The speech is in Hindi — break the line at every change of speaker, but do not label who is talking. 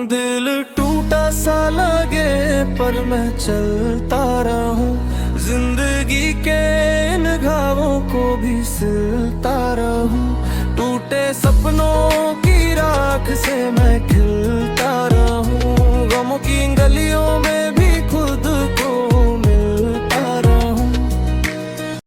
दिल टूटा सा लगे पर मैं चलता रहूं, जिंदगी के इन घावों को भी सिलता रहूं। टूटे सपनों की राख से मैं खिल